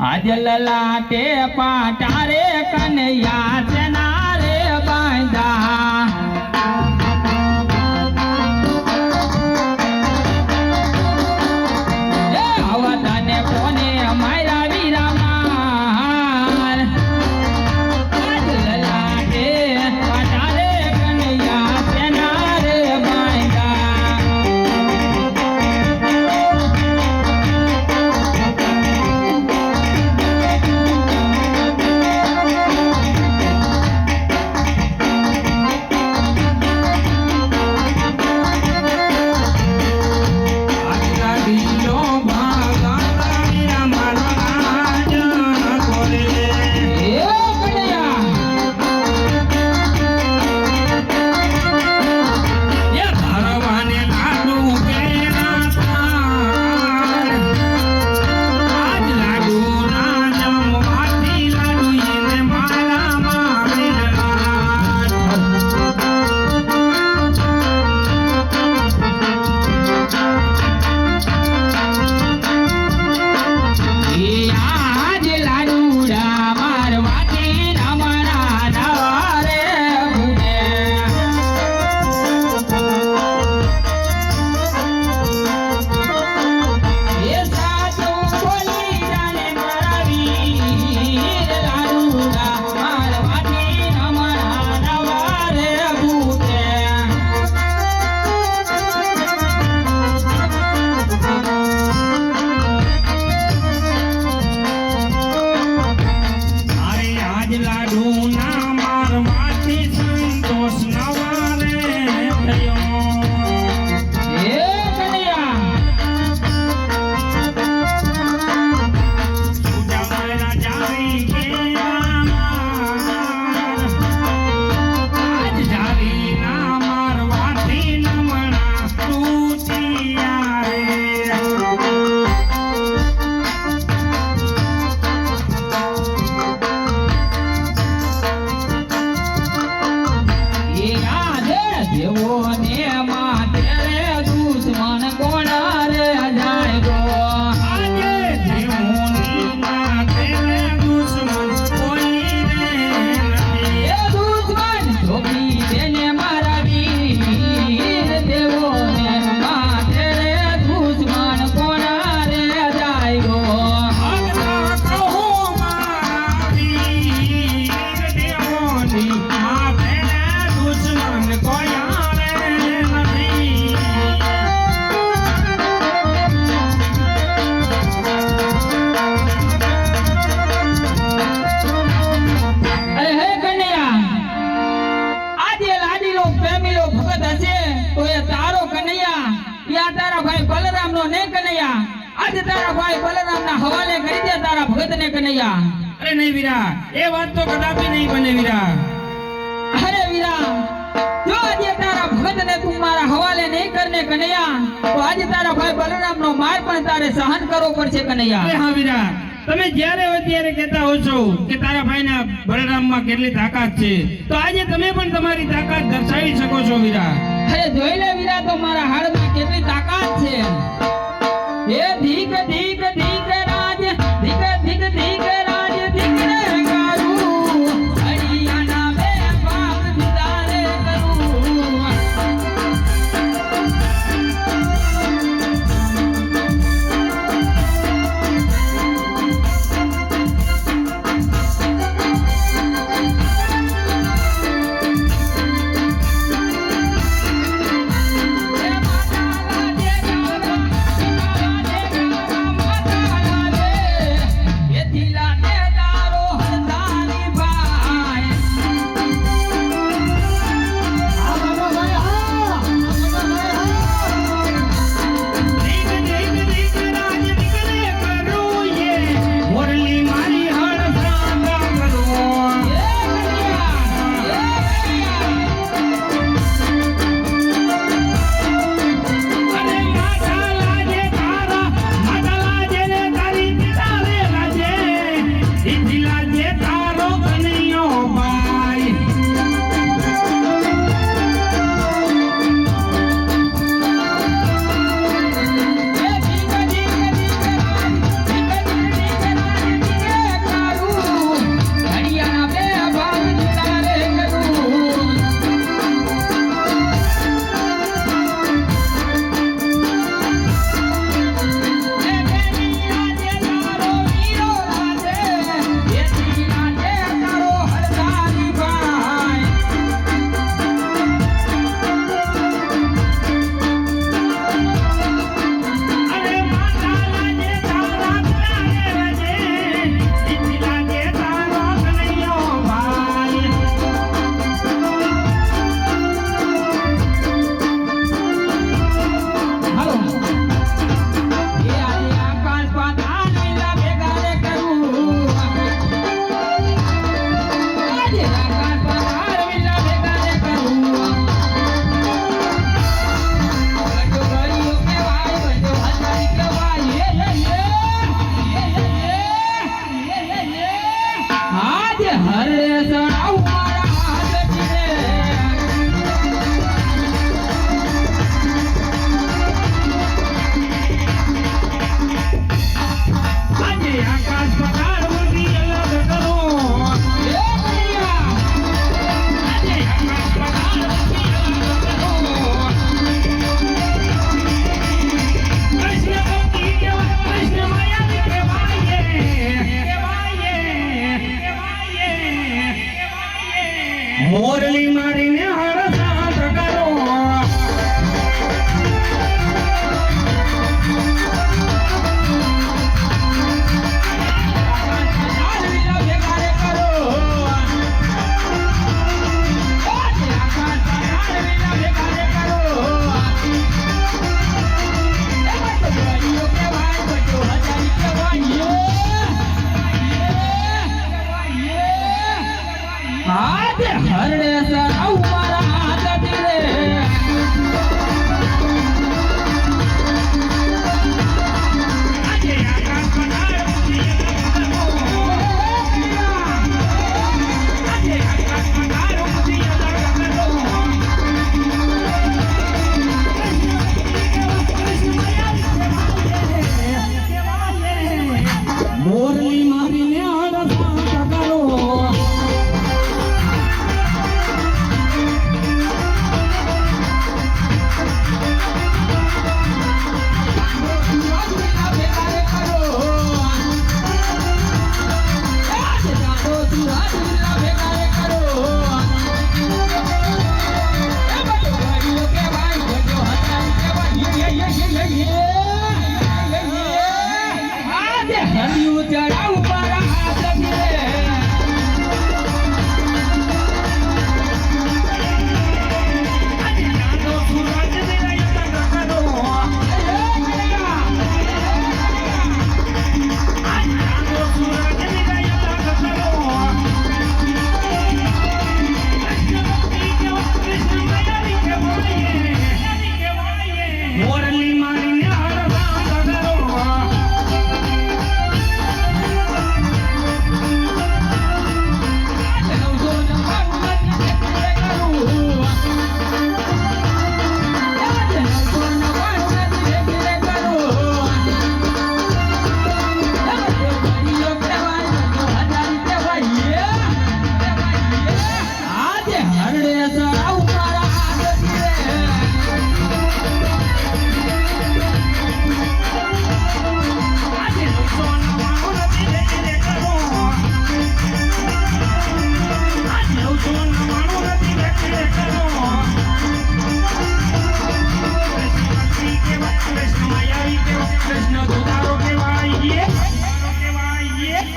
आज ललाटे पाटारे कन्हैया चनारे बांधा अवधाने कोने मायरा वीरा मार आज ललाटे पाटारे कन्हैया चनारे बांधा आज तारा भाई बलराम ना हवाले कर दिया तारा भगत ने कन्हैया। अरे नहीं वीरा, ये बात तो कदापि नहीं बने वीरा। अरे वीरा, जो आज तारा भगत ने तुम्हारा हवाले नहीं करने कन्हैया, तो आज तारा भाई बलराम नो मार पण तारे सहन करो पड़શે कन्हैया। अरे हाँ वीरा, તમે જ્યારે હોય ત્યારે કહેતા હો છો કે તારા ભાઈના બલરામમાં કેટલી તાકાત છે, તો આજે તમે પણ તમારી તાકાત દર્શાવી શકો છો વીરા। અરે જોઈ લે વીરા, તો મારા હાડમાં કેટલી તાકાત છે। એ ધીક ધીક ધીક રાજ, ધીક ધીક ધીક રાજ, ધીક રે ગારું, હરિયાણા મે બાપ વિચારે કરું। માતા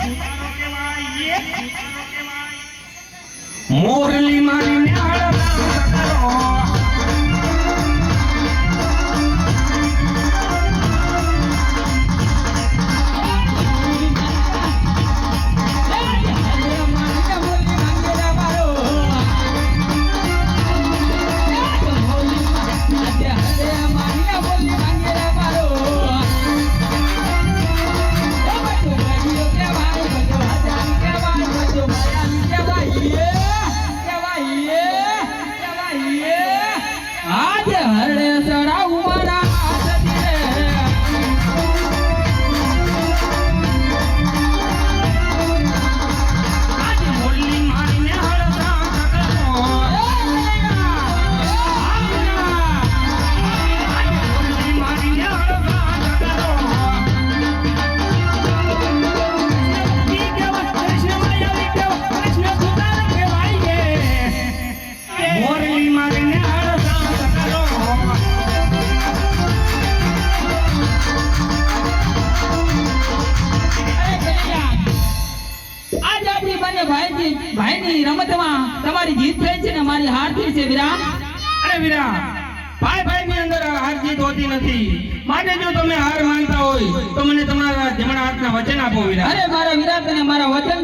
ઉતારો કહેવાય મોરલી મારીને હળગાવ કરો ભાઈની રમતમાં તમારી જીત થઈ છે ને મારી હાર થઈ છે વીરા. અરે વીરા ભાઈ ની અંદર હાર જીત હોતી નથી માટે જો તમે હાર માનતા હોય તો મને તમારા જમણા હાથના વચન આપો વીરા. અરે મારા વીરા તને મારા વચન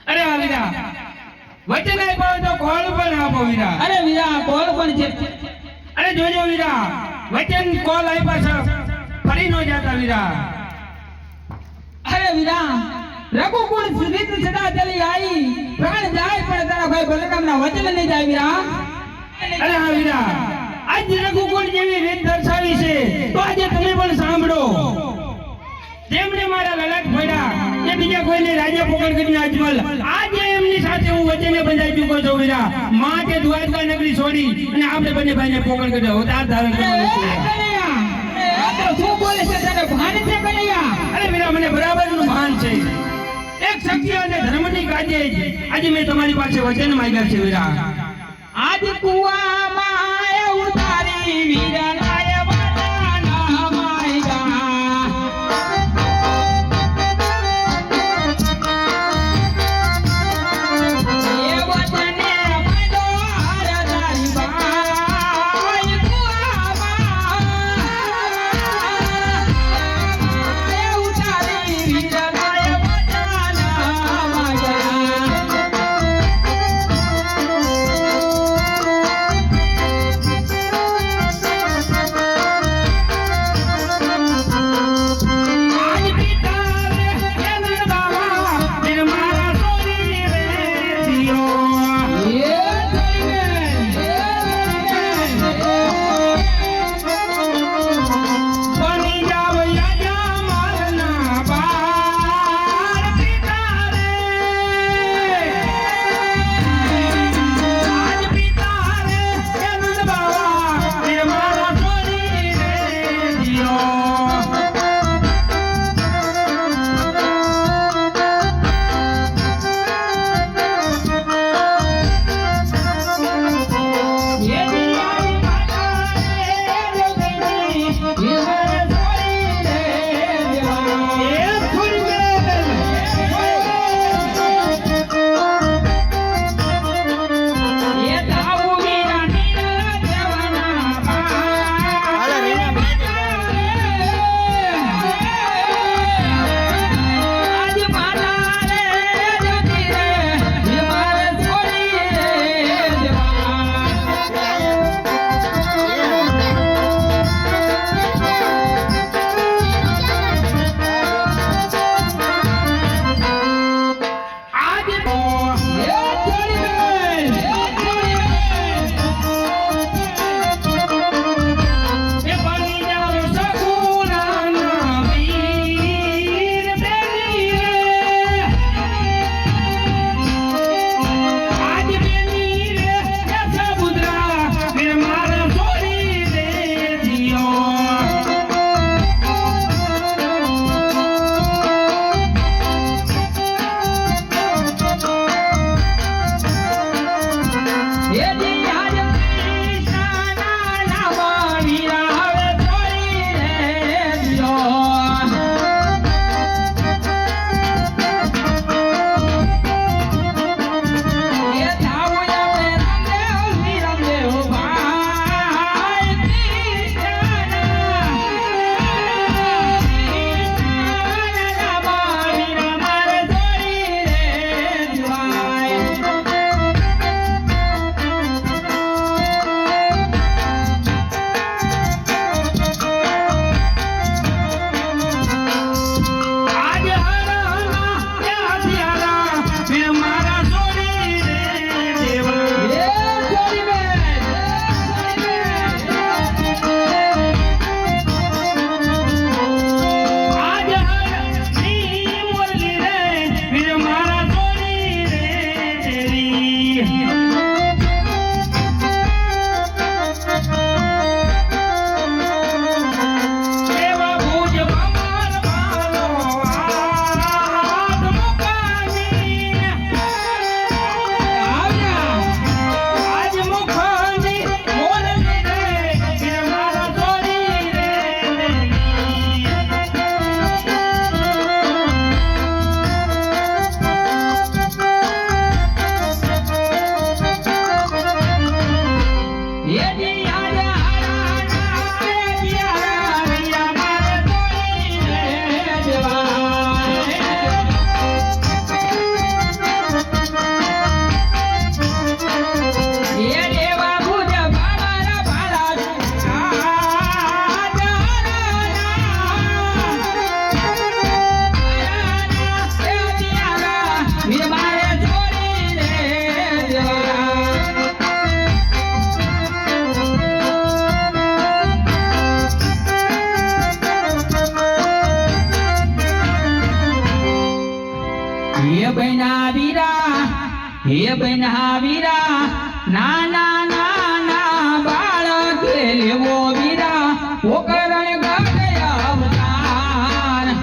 અરે આ વીરા વચન આપ્યા હોય તો કોલ પણ આપો વીરા. અરે વીરા કોલ પણ છે. અરે જોજો વીરા વચન કોલ આપ્યા છે ફરી ન જાતા વીરા. અરે વીરા રઘુકુળ રીત સદા ચલી આવી પ્રાણ જાય પણ તારા ભાઈ બલરામના વચન નહીં જાય વીરા. અરે હા વીરા આજ રઘુકુળ જેવી રીત દર્શાવી છે તો આજે તમે પણ સાંભળો. જેમણે મારા લલાટ ફોડ્યા એ બીજા કોઈને રાજા પકડ કરીને અજમલ આજે એમની સાથે હું વચને બંધાઈ ચૂક્યો છું વીરા. માટે દ્વારકા નગરી છોડી અને આપણે બંને ભાઈને પકડ કરી અવતાર ધારણ કરવાનું છે. આ તો શું બોલે છે તને ભાન છે કનૈયા? અરે વીરા મને બરાબરનું ભાન છે. એક સત્ય અને ધર્મની કાજે આજે મેં તમારી પાસે વચન માંગ્યા છે વીરા. આજ કુવામાં ઉતારી વીરલાય વાના માયગા એ વચને બધો હરદારી બાઈ કુવામાં ઉતારી વીરલાય વાના માયગા. હે બના વીરા નાના નાના બાળકે લેવો વીરા પોકરણ ગાડે અવતાર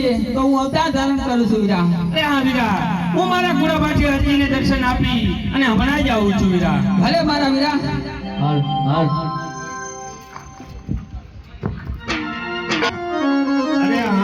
છીએ તો હું અવતાર ધારણ કરું છું વીરા. અરે હા વીરા, હું મારા ગુડા પાછી હરજીને દર્શન આપી અને હમણાં જ આવું છું વીરા. ભલે મારા વીરા. હાલ હાલ